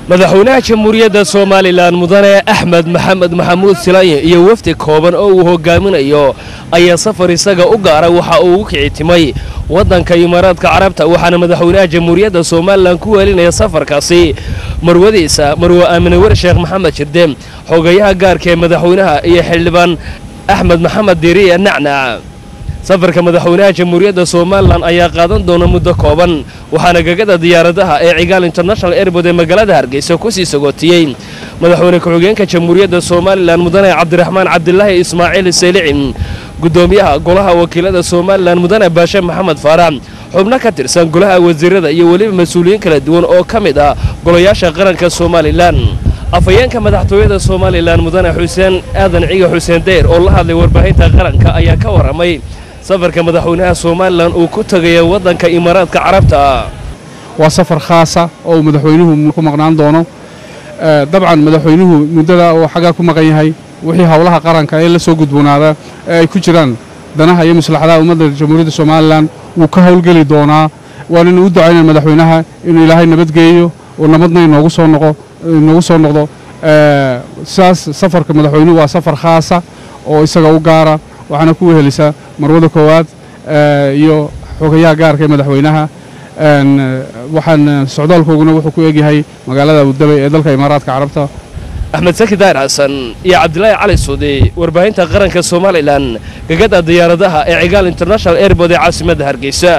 madaxweynaha jamhuuriyadda Soomaaliland mudane Axmed Maxamed Maxamuud Silaaye iyo wafdi kooban oo uu hogaaminayo ayaa safar isaga u gaaray waxa uu u kicitimay wadanka Imaaraadka Carabta waxaana madaxweynaha jamhuuriyadda Soomaaliland ku weelinaya safarkaasi marwadiisa Marwo Aamine War Sheekh Maxamed Jirde xogayaha gaarka ee madaxweynaha iyo xildhibaan Axmed Maxamed Diiriye Nacnac safarka madaxweynaha jamhuuriyadda Soomaaliland ayaa qaadan doona muddo kooban waxaana gagada diyaaradaha ee Cigaal International Airport ee magaalada Hargeysa ku sii sagootiyay madaxweyne ku-xigeenka jamhuuriyadda Soomaaliland mudane Cabdiraxmaan Cabdilaahi Ismaaciil Seelici gudoomiyaha golaha wakiilada Soomaaliland mudane Baashe Maxamed Faarax xubno ka tirsan golaha wasiirada iyo waliba mas'uuliyiin kala duwan oo kamid ah golayaasha qaranka Soomaaliland afayeenka madaxtooyada Soomaaliland mudane Xuseen Aadan Ciga Xuseen Deer oo la hadlay warbaahinta qaranka ayaa ka waramay safarka madaxweynaha Soomaaliland uu ku tagay wadanka Imaaraadka Carabta waa safar khaas ah oo madaxweynuhu ku maqnaan doono dabcan madaxweynuhu muddada oo xaga ku maqan yahay wixii hawlaha qaranka ee la soo gudboonaada ay ku jiraan danaha iyo maslaxadaha ummadda jamhuuriyadda Soomaaliland uu ka hawlgali doonaa waan inuu u ducaynaa madaxweynaha inuu Ilaahay nabad geeyo oo nabadna inoogu soo noqdo saas safarka madaxweynuhu waa safar khaas ah oo isaga u gaara waxaana ku wehelisa marwada koowaad iyo xogayaha gaarka ee madaxweynaha waxaan socdaalkooguna wuxuu ku eegyahay magaalada Abu Dhabi ee dalka Imaaraadka Carabta Axmed Saki Daahir Xasan iyo Cabdilaahi Cali Suudi warbaahinta qaranka Soomaaliland gagada diyaaradaha ee Cigaal International Airport ee caasimadda Hargeysa.